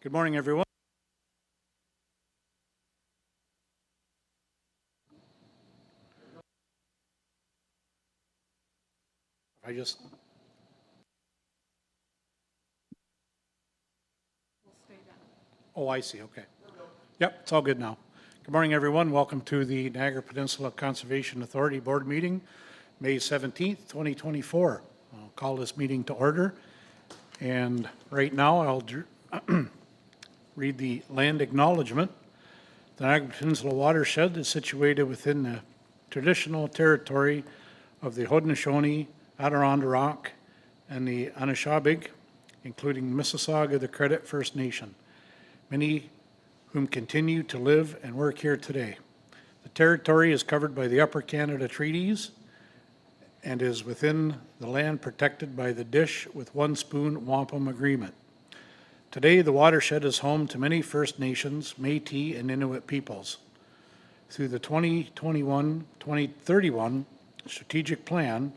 Good morning, everyone. Oh, I see, okay. Yep, it's all good now. Good morning, everyone. Welcome to the Niagara Peninsula Conservation Authority Board meeting, May 17th, 2024. I'll call this meeting to order. And right now, I'll read the land acknowledgement. The Niagara Peninsula watershed is situated within the traditional territory of the Haudenosaunee, Adirondack, and the Anishinaabe, including Mississauga, the Credit First Nation, many whom continue to live and work here today. The territory is covered by the Upper Canada Treaties and is within the land protected by the Dish with One Spoon Wampum Agreement. Today, the watershed is home to many First Nations, Métis, and Inuit peoples. Through the 2021-2031 strategic plan,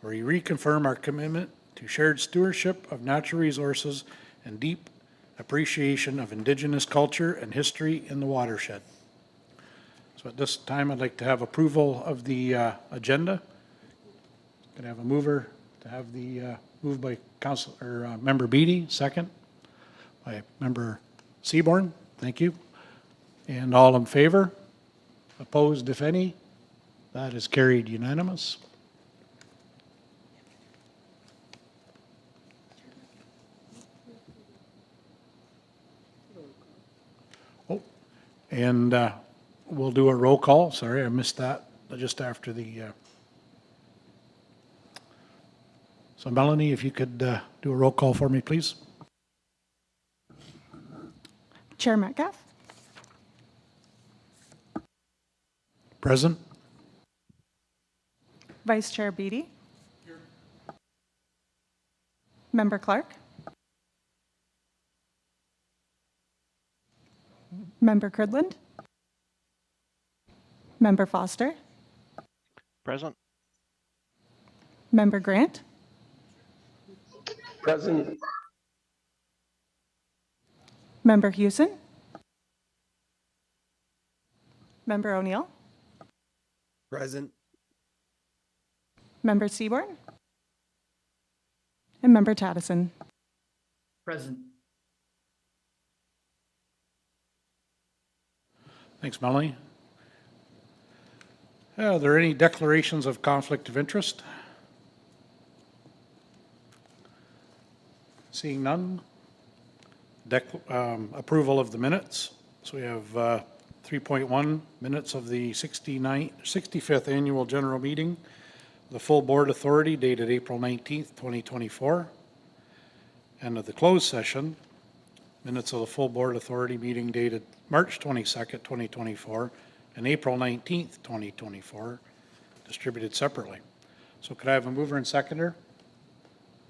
where we reconfirm our commitment to shared stewardship of natural resources and deep appreciation of Indigenous culture and history in the watershed. So at this time, I'd like to have approval of the agenda. Can I have a mover to have the moved by Member Beattie, second by Member Seaborn. Thank you. And all in favor? Opposed, if any? That is carried unanimous. Oh, and we'll do a roll call. Sorry, I missed that just after the... So Melanie, if you could do a roll call for me, please. Chair Metcalf. Present. Vice Chair Beattie. Here. Member Clark. Member Cridland. Member Foster. Present. Member Grant. Present. Member Hewson. Member O'Neill. Present. Member Seaborn. And Member Tattison. Present. Thanks, Melanie. Are there any declarations of conflict of interest? Seeing none. Approval of the minutes. So we have 3.1 minutes of the 65th Annual General Meeting, the full Board Authority dated April 19th, 2024, and of the closed session, minutes of the full Board Authority meeting dated March 22nd, 2024, and April 19th, 2024, distributed separately. So could I have a mover and seconder?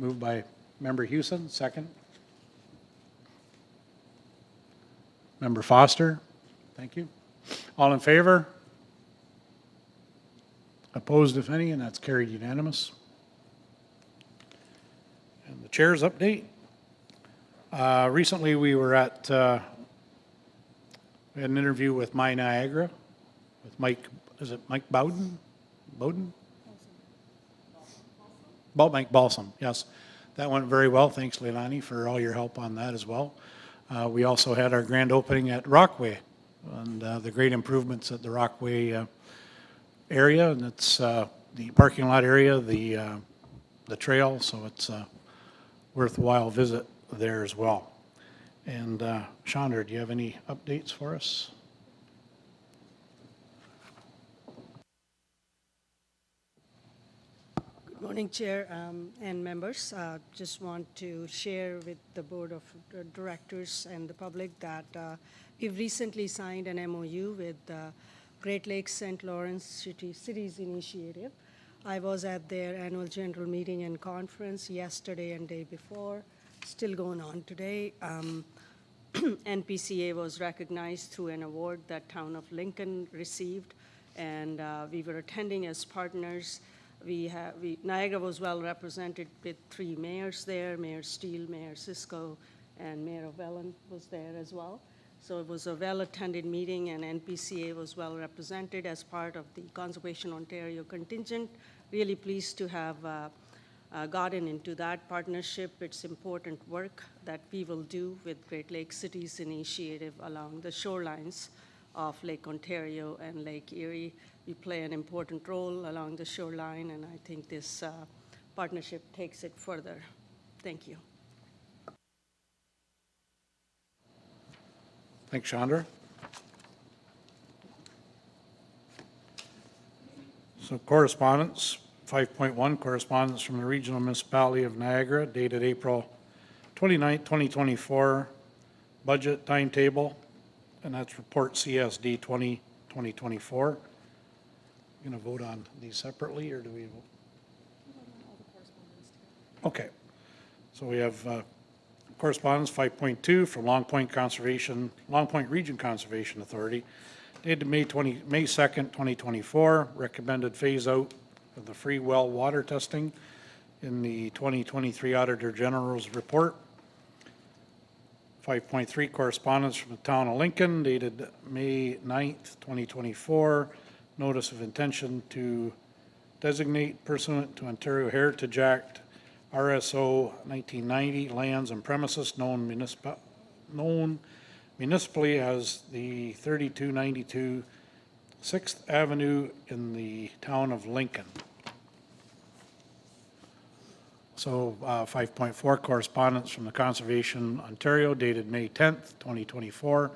Moved by Member Hewson, second. Member Foster, thank you. All in favor? Opposed, if any, and that's carried unanimous. And the chair's update. Recently, we were at, we had an interview with My Niagara, with Mike, is it Mike Bowden? Mike Balsam, yes. That went very well. Thanks, Leilani, for all your help on that as well. We also had our grand opening at Rockway and the great improvements at the Rockway area, and it's the parking lot area, the trail, so it's a worthwhile visit there as well. And Chandra, do you have any updates for us? Good morning, Chair and members. Just want to share with the Board of Directors and the public that we've recently signed an MOU with Great Lakes St. Lawrence Cities Initiative. I was at their annual general meeting and conference yesterday and day before, still going on today. NPCA was recognized through an award that Town of Lincoln received, and we were attending as partners. Niagara was well represented with 3 mayors there, Mayor Steele, Mayor Cisco, and Mayor Ovellen was there as well. So it was a well-attended meeting, and NPCA was well represented as part of the Conservation Ontario contingent. Really pleased to have gotten into that partnership. It's important work that we will do with Great Lakes Cities Initiative along the shorelines of Lake Ontario and Lake Erie. We play an important role along the shoreline, and I think this partnership takes it further. Thank you. Thanks, Chandra. So correspondence, 5.1, correspondence from the Regional Municipality of Niagara dated April 29, 2024, budget timetable, and that's report CSD 2024. Going to vote on these separately, or do we? Okay. So we have correspondence 5.2 from Long Point Region Conservation Authority, dated May 2nd, 2024. Recommended phase out of the free well water testing in the 2023 Auditor General's report. 5.3 correspondence from the Town of Lincoln, dated May 9th, 2024. Notice of intention to designate pursuant to Ontario Heritage Act RSO 1990 lands and premises known municipally as the 3292 6th Avenue in the town of Lincoln. So 5.4 correspondence from the Conservation Ontario dated May 10th, 2024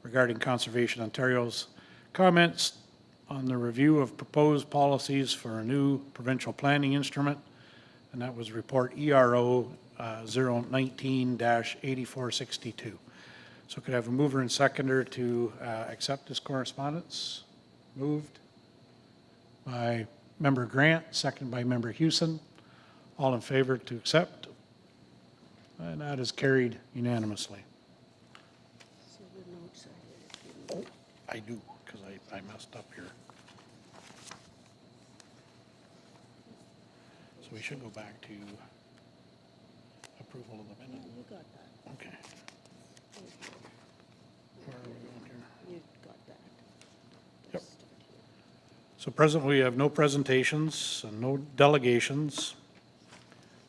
regarding Conservation Ontario's comments on the review of proposed policies for a new provincial planning instrument, and that was report ERO 019-8462. So could I have a mover and seconder to accept this correspondence? Moved by Member Grant, seconded by Member Hewson. All in favor to accept? And that is carried unanimously. So the notes are here. Oh, I do, because I messed up here. So we should go back to approval of the minute. You got that. Okay. Where are we going here? You got that. Yep. Start here. So presently, we have no presentations and no delegations.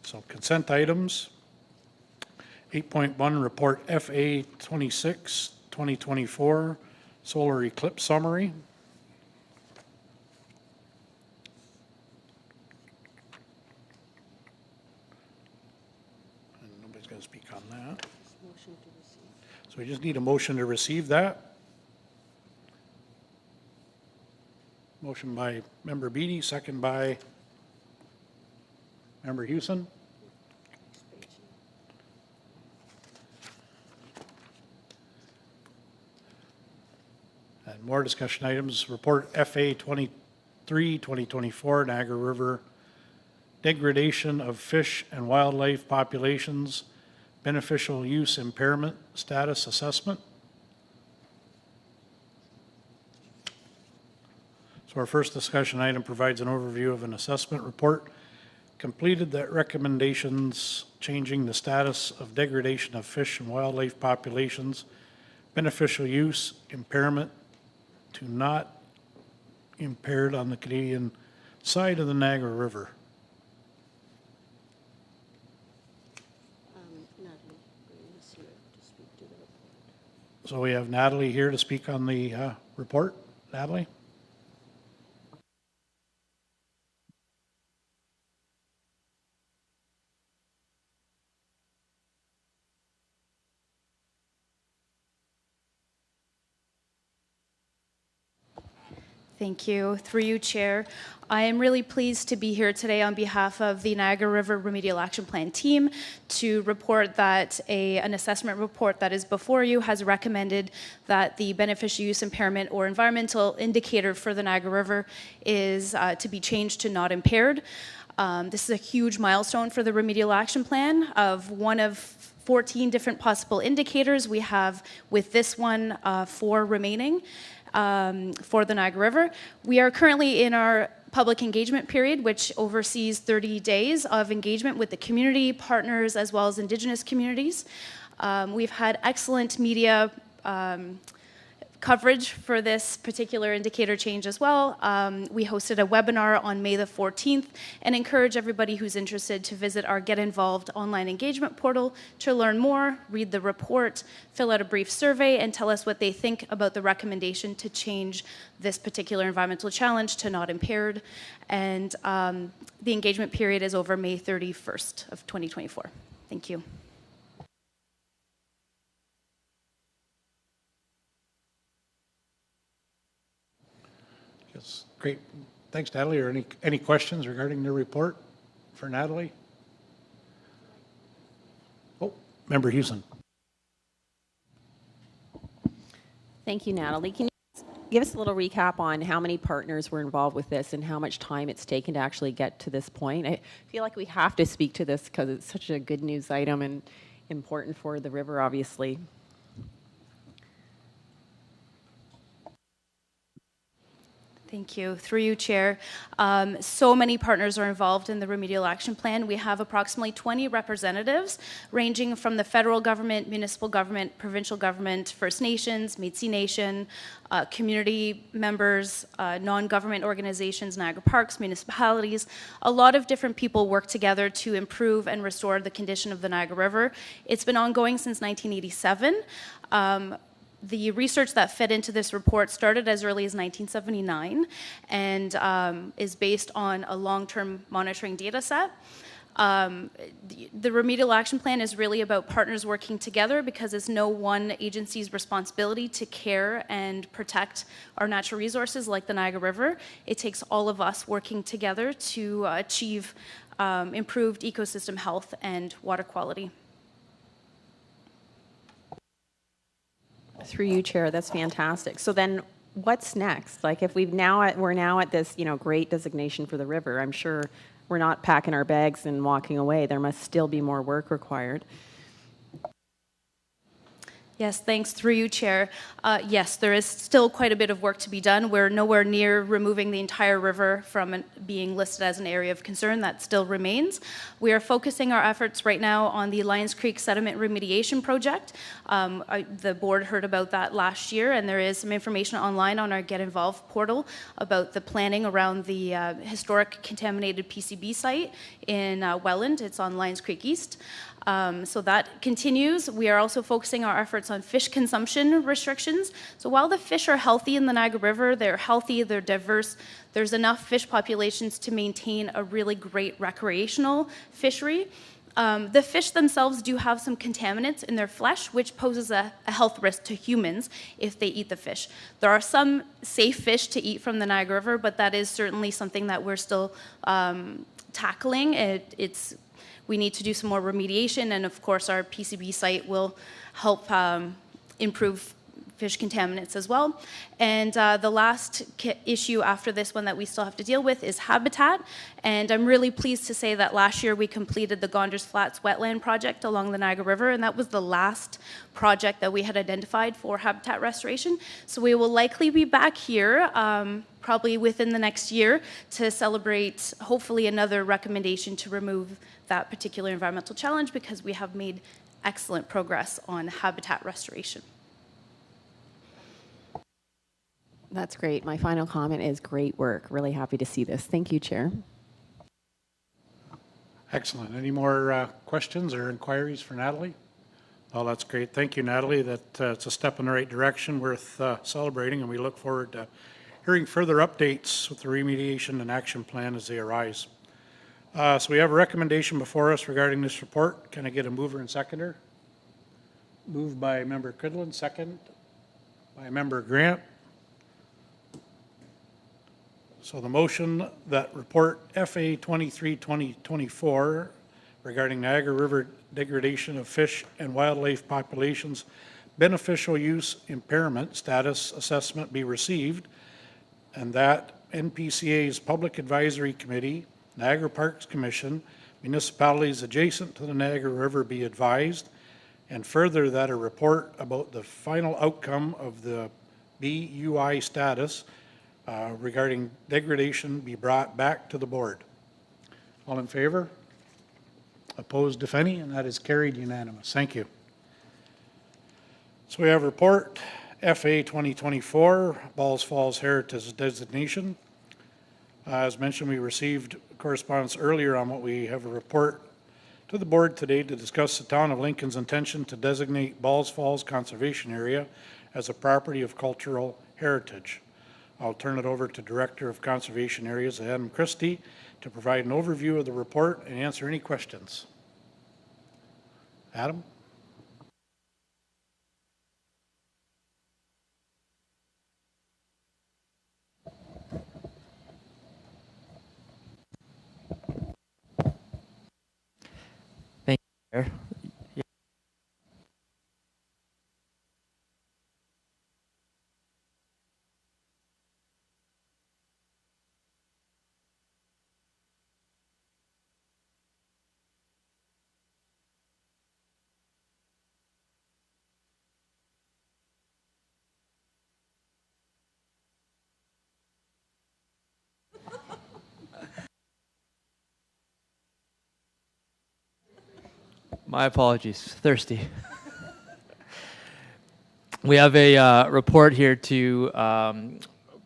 So consent items. 8.1 report FA 26, 2024, solar eclipse summary. And nobody's going to speak on that. Motion to receive. So we just need a motion to receive that. Motion by Member Beatty, second by Member Hewson. Next page. And more discussion items, report FA 23, 2024, Niagara River degradation of fish and wildlife populations, beneficial use impairment status assessment. So our first discussion item provides an overview of an assessment report completed that recommendations changing the status of degradation of fish and wildlife populations, beneficial use impairment to not impaired on the Canadian side of the Niagara River. Natalie Green is here to speak to the report. So we have Natalie here to speak on the report. Natalie? Thank you. Through you, Chair. I am really pleased to be here today on behalf of the Niagara River Remedial Action Plan team to report that an assessment report that is before you has recommended that the beneficial use impairment or environmental indicator for the Niagara River is to be changed to not impaired. This is a huge milestone for the Remedial Action Plan of one of 14 different possible indicators. We have, with this one, 4 remaining. For the Niagara River. We are currently in our public engagement period, which oversees 30 days of engagement with the community, partners, as well as Indigenous communities. We've had excellent media coverage for this particular indicator change as well. We hosted a webinar on May the 14th and encourage everybody who's interested to visit our Get Involved online engagement portal to learn more, read the report, fill out a brief survey, and tell us what they think about the recommendation to change this particular environmental challenge to not impaired. And the engagement period is over May 31st of 2024. Thank you. Yes, great. Thanks, Natalie. Are any questions regarding the report for Natalie? Oh, Member Houston. Thank you, Natalie. Can you give us a little recap on how many partners were involved with this and how much time it's taken to actually get to this point? I feel like we have to speak to this because it's such a good news item and important for the river, obviously. Thank you. Through you, Chair. So many partners are involved in the Remedial Action Plan. We have approximately 20 representatives ranging from the federal government, municipal government, provincial government, First Nations, Métis Nation, community members, non-government organizations, Niagara Parks, municipalities. A lot of different people work together to improve and restore the condition of the Niagara River. It's been ongoing since 1987. The research that fed into this report started as early as 1979 and is based on a long-term monitoring data set. The Remedial Action Plan is really about partners working together because it's no one agency's responsibility to care and protect our natural resources like the Niagara River. It takes all of us working together to achieve improved ecosystem health and water quality. Through you, Chair, that's fantastic. So then what's next? Like if we're now at this, great designation for the river, I'm sure we're not packing our bags and walking away. There must still be more work required. Yes, thanks. Through you, Chair. Yes, there is still quite a bit of work to be done. We're nowhere near removing the entire river from being listed as an area of concern. That still remains. We are focusing our efforts right now on the Lions Creek Sediment Remediation Project. The board heard about that last year, and there is some information online on our Get Involved portal about the planning around the historic contaminated PCB site in Welland. It's on Lions Creek East. So that continues. We are also focusing our efforts on fish consumption restrictions. So while the fish are healthy in the Niagara River, they're healthy, they're diverse, there's enough fish populations to maintain a really great recreational fishery. The fish themselves do have some contaminants in their flesh, which poses a health risk to humans if they eat the fish. There are some safe fish to eat from the Niagara River, but that is certainly something that we're still tackling. We need to do some more remediation, and of course our PCB site will help improve fish contaminants as well. And the last issue after this one that we still have to deal with is habitat. And I'm really pleased to say that last year we completed the Gonders Flats wetland project along the Niagara River, and that was the last project that we had identified for habitat restoration. So we will likely be back here probably within the next year to celebrate hopefully another recommendation to remove that particular environmental challenge because we have made excellent progress on habitat restoration. That's great. My final comment is great work. Really happy to see this. Thank you, Chair. Excellent. Any more questions or inquiries for Natalie? Oh, that's great. Thank you, Natalie. It's a step in the right direction worth celebrating, and we look forward to hearing further updates with the remediation and action plan as they arise. So we have a recommendation before us regarding this report. Can I get a mover and seconder? Moved by Member Cridlin, second by Member Grant. So the motion that report FA 23-2024 regarding Niagara River degradation of fish and wildlife populations beneficial use impairment status assessment be received, and that NPCA's Public Advisory Committee, Niagara Parks Commission, municipalities adjacent to the Niagara River be advised, and further that a report about the final outcome of the BUI status regarding degradation be brought back to the board. All in favor? Opposed, if any, and that is carried unanimous. Thank you. So we have report FA 2024, Balls Falls Heritage Designation. As mentioned, we received correspondence earlier on what we have a report to the board today to discuss the town of Lincoln's intention to designate Balls Falls Conservation Area as a property of cultural heritage. I'll turn it over to Director of Conservation Areas, Adam Christie, to provide an overview of the report and answer any questions. Adam? Thank you, Chair. My apologies. Thirsty. We have a report here to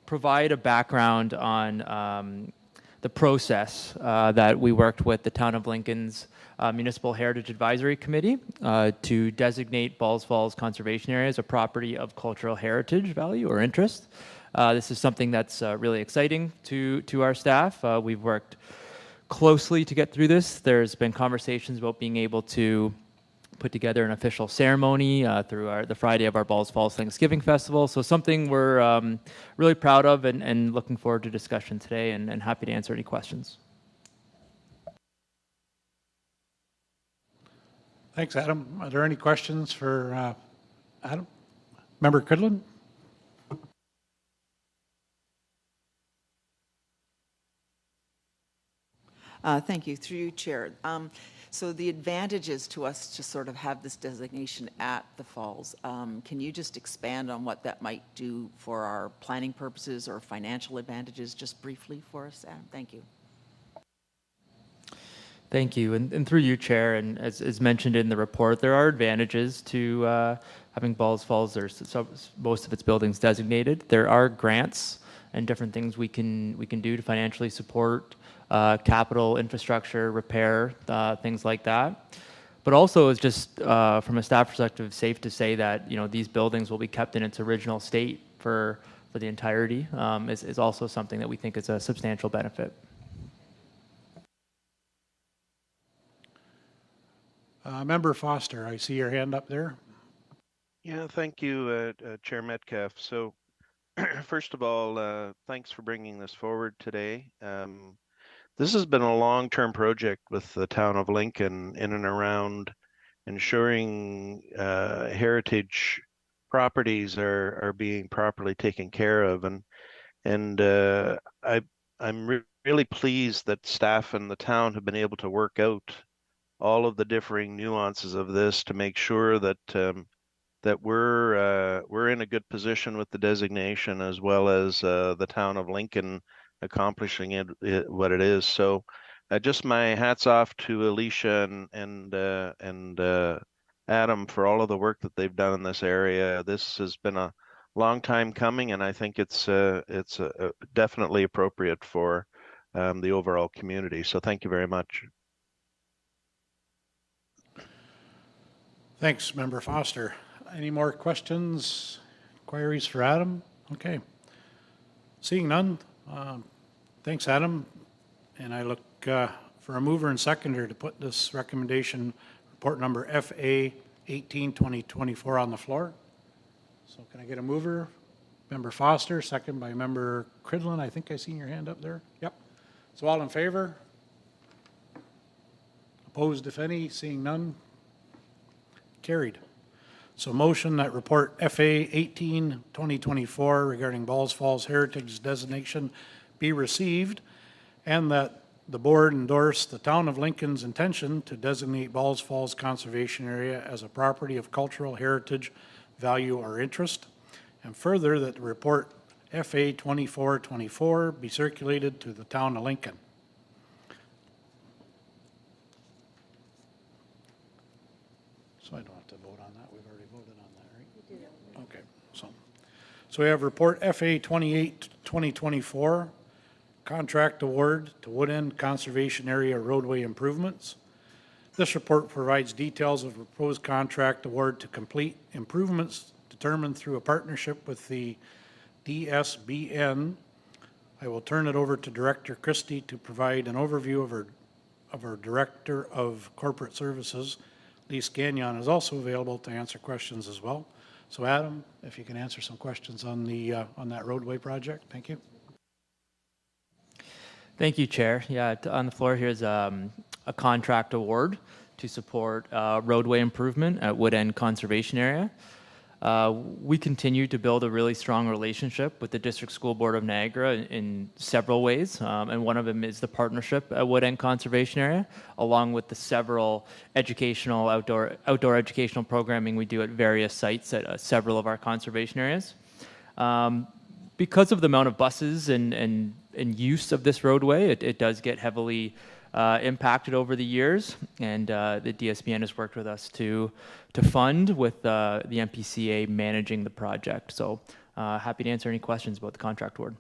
provide a background on the process that we worked with the Town of Lincoln's Municipal Heritage Advisory Committee to designate Balls Falls Conservation Area as a property of cultural heritage value or interest. This is something that's really exciting to our staff. We've worked closely to get through this. There's been conversations about being able to put together an official ceremony through the Friday of our Balls Falls Thanksgiving Festival. So something we're really proud of and looking forward to discussion today and happy to answer any questions. Thanks, Adam. Are there any questions for Adam? Member Cridlin? Thank you. Through you, Chair. So the advantages to us to sort of have this designation at the falls, can you just expand on what that might do for our planning purposes or financial advantages just briefly for us, Adam? Thank you. Thank you. And through you, Chair, and as mentioned in the report, there are advantages to having Balls Falls. There's most of its buildings designated. There are grants and different things we can do to financially support capital, infrastructure, repair, things like that. But also, it's just from a staff perspective, safe to say that these buildings will be kept in its original state for the entirety. Is also something that we think is a substantial benefit. Member Foster, I see your hand up there. Yeah, thank you, Chair Metcalf. So first of all, thanks for bringing this forward today. This has been a long-term project with the town of Lincoln in and around ensuring heritage properties are being properly taken care of, and I'm really pleased that staff and the town have been able to work out all of the differing nuances of this to make sure that that we're in a good position with the designation, as well as the town of Lincoln accomplishing what it is. So just my hats off to Alicia and Adam for all of the work that they've done in this area. This has been a long time coming, and I think it's definitely appropriate for the overall community. So thank you very much. Thanks, Member Foster. Any more questions, queries for Adam? Okay. Seeing none, thanks, Adam. And I look for a mover and seconder to put this recommendation, report number FA 18-2024 on the floor. So can I get a mover? Member Foster, second by Member Cridlin. I think I seen your hand up there. Yep. So all in favor? Opposed, if any? Seeing none? Carried. So motion that report FA 18-2024 regarding Balls Falls Heritage Designation be received, and that the board endorse the town of Lincoln's intention to designate Balls Falls Conservation Area as a property of cultural heritage value or interest, and further that the report FA 2424 be circulated to the town of Lincoln. So so I don't have to vote on that. We've already voted on that, right? We did. Okay, so we have report FA 28, 2024, contract award to Wood End Conservation Area roadway improvements. This report provides details of proposed contract award to complete improvements determined through a partnership with the DSBN. I will turn it over to Director Christie to provide an overview of our Director of Corporate Services. Lee Scagnon is also available to answer questions as well. So Adam, if you can answer some questions on that roadway project, thank you. Thank you, Chair. Yeah, on the floor here is a contract award to support roadway improvement at Wood End Conservation Area. We continue to build a really strong relationship with the District School Board of Niagara in several ways, and one of them is the partnership at Wood End Conservation Area, along with the several educational, outdoor educational programming we do at various sites at several of our conservation areas. Because of the amount of buses and use of this roadway, it does get heavily impacted over the years, and the DSBN has worked with us to fund with the NPCA managing the project. So happy to answer any questions about the contract award.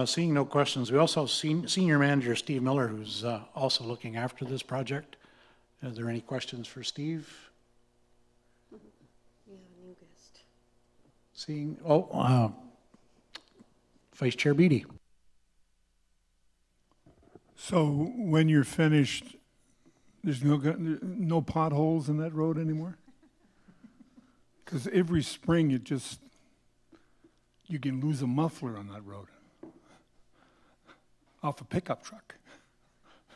Seeing no questions, we also have Senior Manager Steve Miller, who's also looking after this project. Are there any questions for Steve? Seeing, Vice Chair Beatty. So when you're finished, there's no potholes in that road anymore? Because every spring you can lose a muffler on that road off a pickup truck.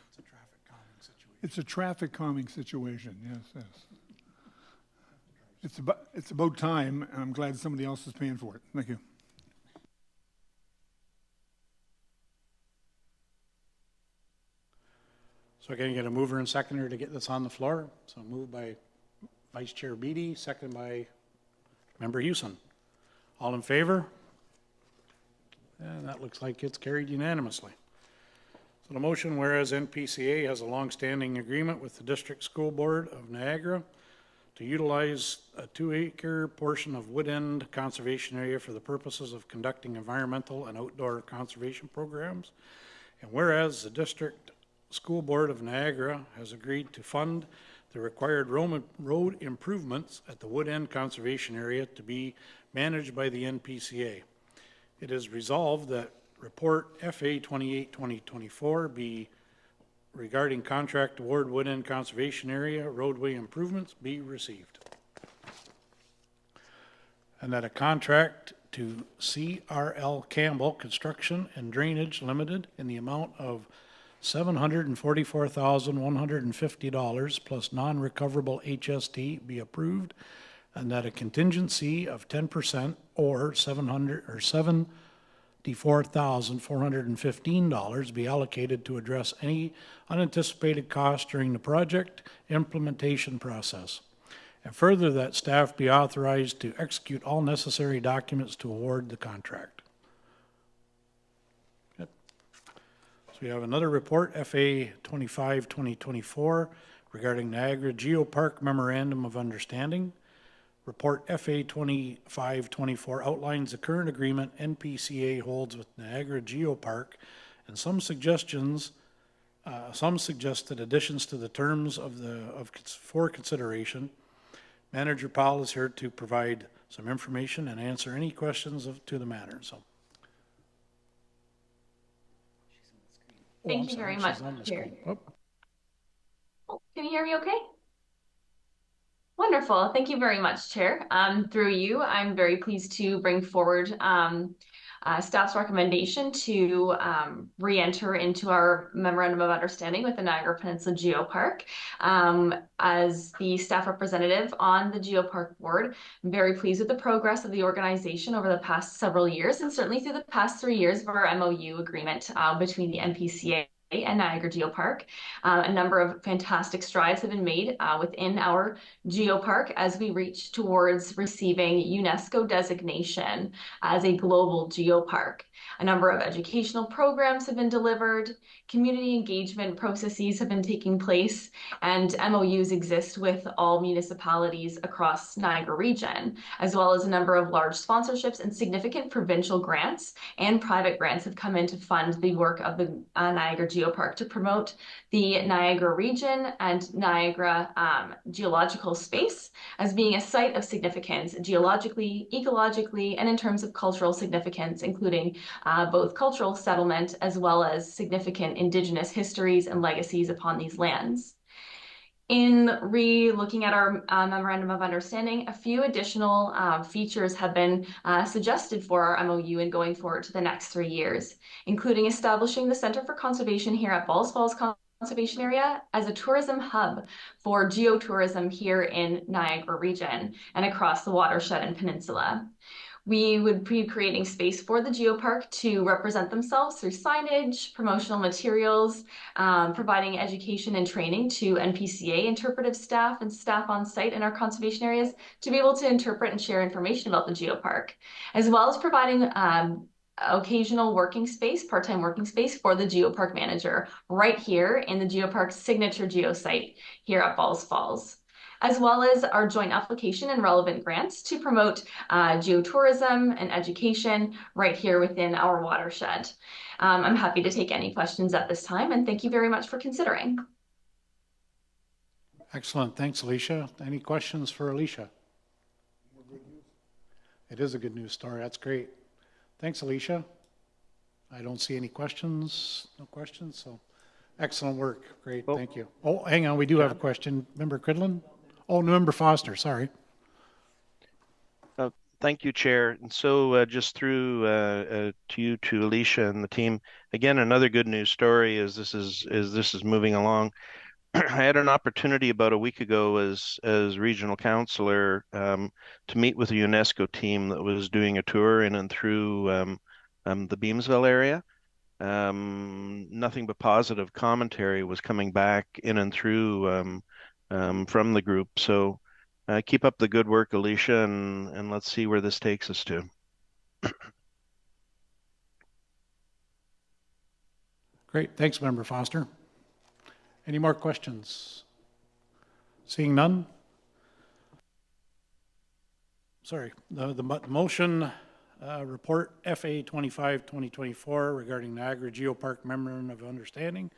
It's a traffic calming situation. It's a traffic calming situation, yes. It's about time, and I'm glad somebody else is paying for it. Thank you. So again, you get a mover and seconder to get this on the floor. So moved by Vice Chair Beatty, seconded by Member Hewson. All in favor? And that looks like it's carried unanimously. So the motion, whereas NPCA has a long-standing agreement with the District School Board of Niagara to utilize a 2-acre portion of Wood End Conservation Area for the purposes of conducting environmental and outdoor conservation programs. And whereas the District School Board of Niagara has agreed to fund the required road improvements at the Wood End Conservation Area to be managed by the NPCA. It is resolved that report FA 28, 2024 be regarding contract award Wood End Conservation Area roadway improvements be received. And that a contract to CRL Campbell Construction and Drainage Limited in the amount of $744,150 plus non-recoverable HST be approved, and that a contingency of 10% or $74,415 be allocated to address any unanticipated costs during the project implementation process. And further, that staff be authorized to execute all necessary documents to award the contract. We have another report, FA 25, 2024, regarding Niagara Geopark Memorandum of Understanding. Report FA 25, 24 outlines the current agreement NPCA holds with Niagara Geopark and some suggested additions to the terms for consideration. Manager Powell is here to provide some information and answer any questions to the matter. So. Thank you very much, Chair. Oh, can you hear me okay? Wonderful. Thank you very much, Chair. Through you, I'm very pleased to bring forward staff's recommendation to re-enter into our Memorandum of Understanding with the Niagara Peninsula Geopark. As the staff representative on the Geopark Board, I'm very pleased with the progress of the organization over the past several years, and certainly through the past 3 years of our MOU agreement between the NPCA and Niagara Geopark. A number of fantastic strides have been made within our geopark as we reach towards receiving UNESCO designation as a global geopark. A number of educational programs have been delivered, community engagement processes have been taking place, and MOUs exist with all municipalities across Niagara region, as well as a number of large sponsorships and significant provincial grants and private grants have come in to fund the work of the Niagara Geopark to promote the Niagara region and Niagara geological space as being a site of significance geologically, ecologically, and in terms of cultural significance, including both cultural settlement as well as significant Indigenous histories and legacies upon these lands. In re-looking at our Memorandum of Understanding, a few additional features have been suggested for our MOU and going forward to the next 3 years, including establishing the Center for Conservation here at Falls Conservation Area as a tourism hub for geotourism here in Niagara region and across the watershed and peninsula. We would be creating space for the geopark to represent themselves through signage, promotional materials, providing education and training to NPCA interpretive staff and staff on site in our conservation areas to be able to interpret and share information about the geopark, as well as providing occasional working space, part-time working space for the geopark manager right here in the geopark's signature geosite here at Falls, as well as our joint application and relevant grants to promote geotourism and education right here within our watershed. I'm happy to take any questions at this time, and thank you very much for considering. Excellent. Thanks, Alicia. Any questions for Alicia? It is a good news story. That's great. Thanks, Alicia. I don't see any questions. No questions. So excellent work. Great. Thank you. Oh, hang on. We do have a question. Member Cridlin? Oh, Member Foster. Sorry. Thank you, Chair. And so just through to you, to Alicia and the team, again, another good news story is this is moving along. I had an opportunity about a week ago as regional councillor to meet with a UNESCO team that was doing a tour in and through the Beamsville area. Nothing but positive commentary was coming back in and through from the group. So keep up the good work, Alicia, and let's see where this takes us to. Great. Thanks, Member Foster. Any more questions? Seeing none? Sorry, the motion report FA 25-2024 regarding Niagara Geopark Memorandum of Understanding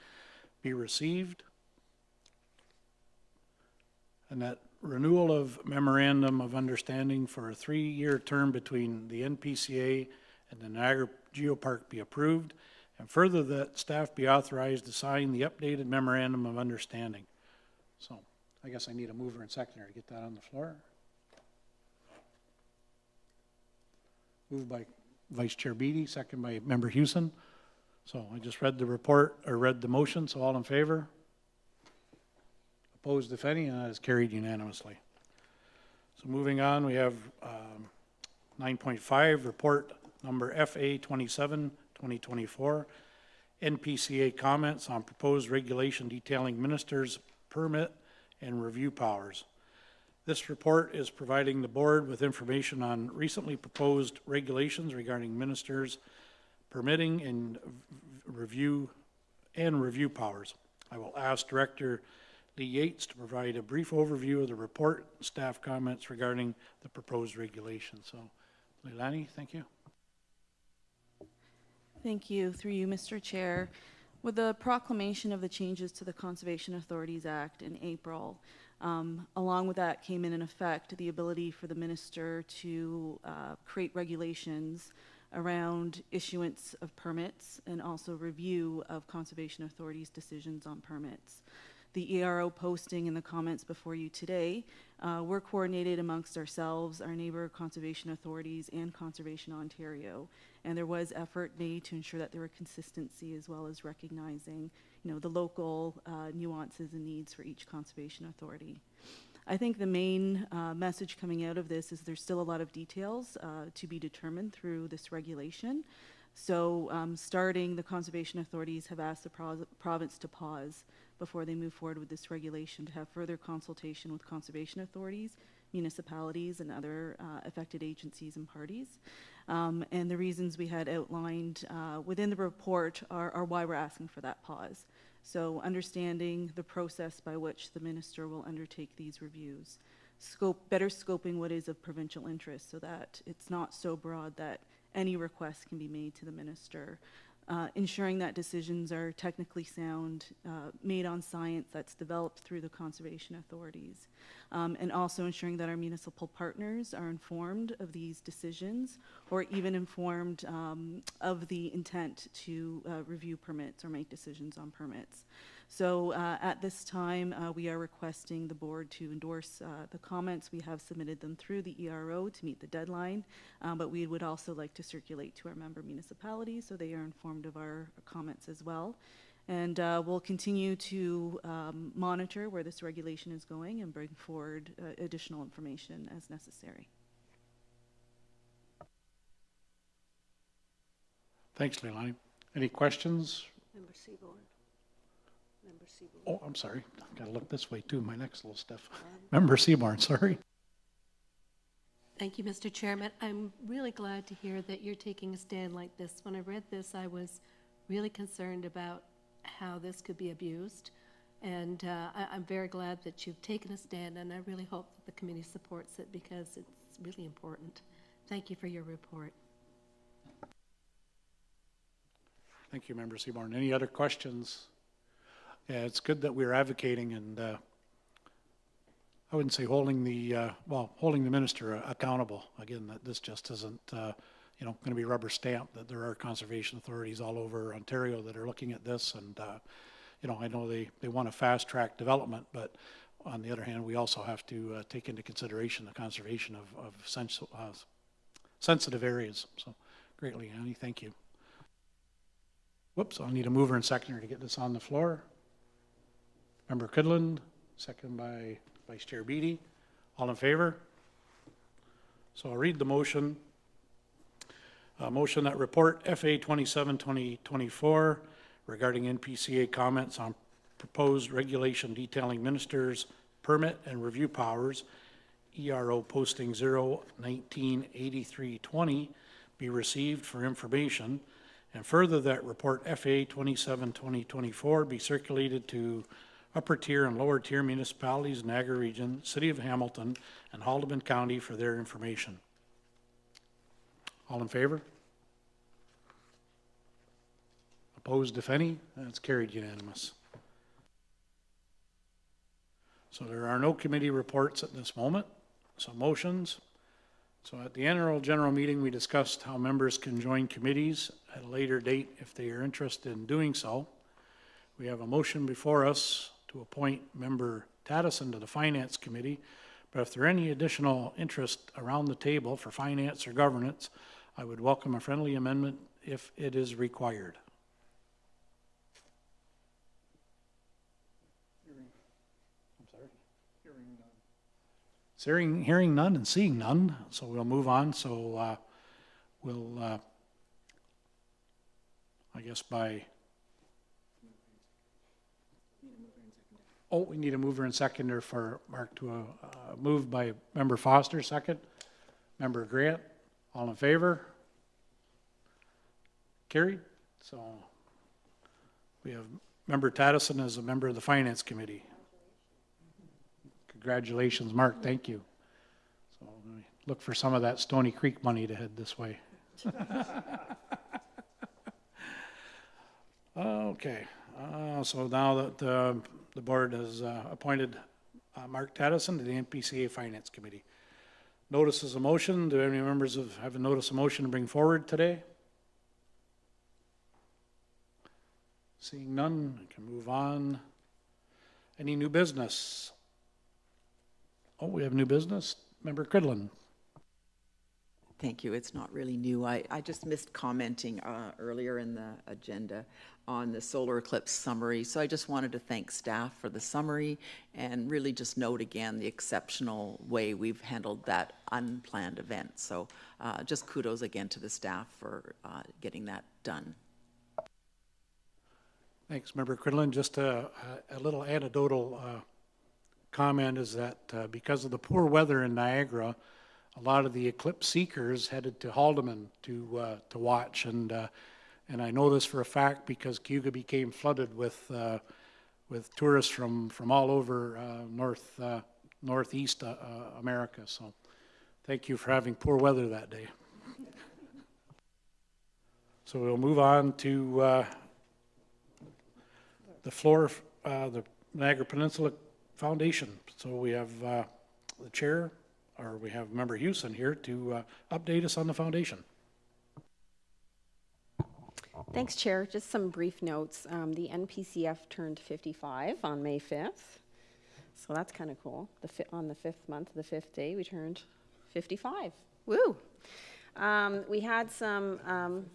be received. And that renewal of Memorandum of Understanding for a 3-year term between the NPCA and the Niagara Geopark be approved. And further, that staff be authorized to sign the updated Memorandum of Understanding. So I guess I need a mover and seconder to get that on the floor. Moved by Vice Chair Beatty, second by Member Hewson. So I just read the report, or read the motion, so all in favor? Opposed, if any, and that is carried unanimously. So moving on, we have 9.5, report number FA 27-2024, NPCA comments on proposed regulation detailing ministers' permit and review powers. This report is providing the board with information on recently proposed regulations regarding ministers' permitting and review powers. I will ask Director Lee Yates to provide a brief overview of the report and staff comments regarding the proposed regulations. So, Leilani, thank you. Thank you. Through you, Mr. Chair. With the proclamation of the changes to the Conservation Authorities Act in April, along with that came in effect the ability for the minister to create regulations around issuance of permits and also review of Conservation Authorities' decisions on permits. The ERO posting and the comments before you today were coordinated amongst ourselves, our neighbor conservation authorities, and Conservation Ontario. And there was effort made to ensure that there were consistency as well as recognizing, the local nuances and needs for each conservation authority. I think the main message coming out of this is there's still a lot of details to be determined through this regulation. So starting, the conservation authorities have asked the province to pause before they move forward with this regulation to have further consultation with conservation authorities municipalities and other affected agencies and parties. And the reasons we had outlined within the report are why we're asking for that pause. So understanding the process by which the minister will undertake these reviews, better scoping what is of provincial interest so that it's not so broad that any request can be made to the minister, ensuring that decisions are technically sound, made on science that's developed through the conservation authorities, and also ensuring that our municipal partners are informed of these decisions or even informed of the intent to review permits or make decisions on permits. So at this time, we are requesting the board to endorse the comments. We have submitted them through the ERO to meet the deadline, but we would also like to circulate to our member municipalities so they are informed of our comments as well. And we'll continue to monitor where this regulation is going and bring forward additional information as necessary. Thanks, Leilani. Any questions? Member Seaborn. Member Seaborn. Oh, I'm sorry. I've got to look this way too. My neck's a little stiff. Member Seaborn, sorry. Thank you, Mr. Chairman. I'm really glad to hear that you're taking a stand like this. When I read this, I was really concerned about how this could be abused. And I'm very glad that you've taken a stand, and I really hope that the committee supports it because it's really important. Thank you for your report. Thank you, Member Seaborn. Any other questions? Yeah, it's good that we're advocating and I wouldn't say holding the minister accountable. Again, that this just isn't, going to be rubber stamped, that there are conservation authorities all over Ontario that are looking at this. And, I know they want to fast track development, but on the other hand, we also have to take into consideration the conservation of sensitive areas. So greatly, Annie, thank you. Whoops, I'll need a mover and seconder to get this on the floor. Member Kidland, second by Vice Chair Beatty. All in favor? So I'll read the motion. Motion that report FA 27-2024 regarding NPCA comments on proposed regulation detailing ministers' permit and review powers, ERO posting 0198320, be received for information, and further that report FA 27-2024 be circulated to upper tier and lower tier municipalities, Niagara Region, City of Hamilton, and Haldimand County for their information. All in favor? Opposed, if any? That's carried unanimous. So there are no committee reports at this moment. So motions. So at the annual general meeting, we discussed how members can join committees at a later date if they are interested in doing so. We have a motion before us to appoint Member Taddison to the Finance Committee, but if there are any additional interest around the table for finance or governance, I would welcome a friendly amendment if it is required. Hearing none and seeing none, so we'll move on. So we'll, I guess by, we need a mover and seconder for Mark to move by Member Foster, second. Member Grant, all in favor? Carried. So we have Member Taddison as a member of the Finance Committee. Congratulations, Mark. Thank you. So look for some of that Stony Creek money to head this way. Okay. So now that the board has appointed Mark Taddison to the NPCA Finance Committee. Notice is a motion. Do any members have a notice of motion to bring forward today? Seeing none, we can move on. Any new business? Oh, we have new business. Member Cridlin. Thank you. It's not really new. I just missed commenting earlier in the agenda on the solar eclipse summary. So I just wanted to thank staff for the summary and really just note again the exceptional way we've handled that unplanned event. So just kudos again to the staff for getting that done. Thanks, Member Cridlin. Just a little anecdotal comment is that because of the poor weather in Niagara, a lot of the eclipse seekers headed to Haldeman to watch, and I know this for a fact because Cayuga became flooded with tourists from all over northeast America. So, thank you for having poor weather that day. So we'll move on to the floor of the Niagara Peninsula Foundation. So we have the chair, or we have Member Hewson here to update us on the foundation. Thanks, Chair. Just some brief notes. The NPCF turned 55 on May 5th. So that's kind of cool. On the 5th month, the 5th day, we turned 55. Woo! We had some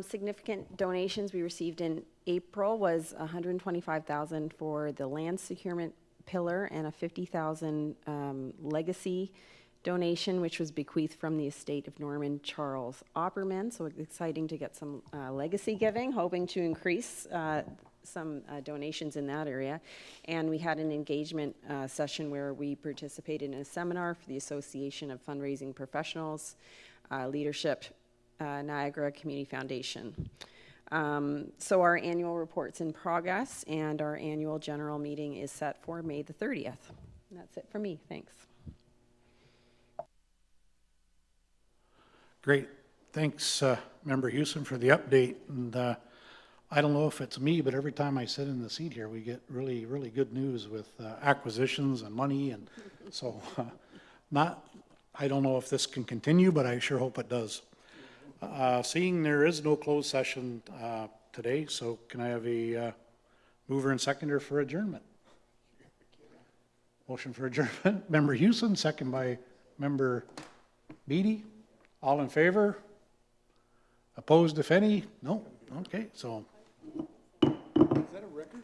significant donations we received in April was $125,000 for the land securement pillar and a $50,000 legacy donation, which was bequeathed from the estate of Norman Charles Opperman. So exciting to get some legacy giving, hoping to increase some donations in that area. And we had an engagement session where we participated in a seminar for the Association of Fundraising Professionals, Leadership, Niagara Community Foundation. So our annual report's in progress, and our annual general meeting is set for May the 30th. And that's it for me. Thanks. Great. Thanks, Member Hewson, for the update. And I don't know if it's me, but every time I sit in the seat here, we get really, really good news with acquisitions and money. And so I don't know if this can continue, but I sure hope it does. Seeing there is no closed session today, so can I have a mover and seconder for adjournment? Motion for adjournment, Member Hewson, second by Member Beatty. All in favor? Opposed, if any? No? Okay, so. Is that a record?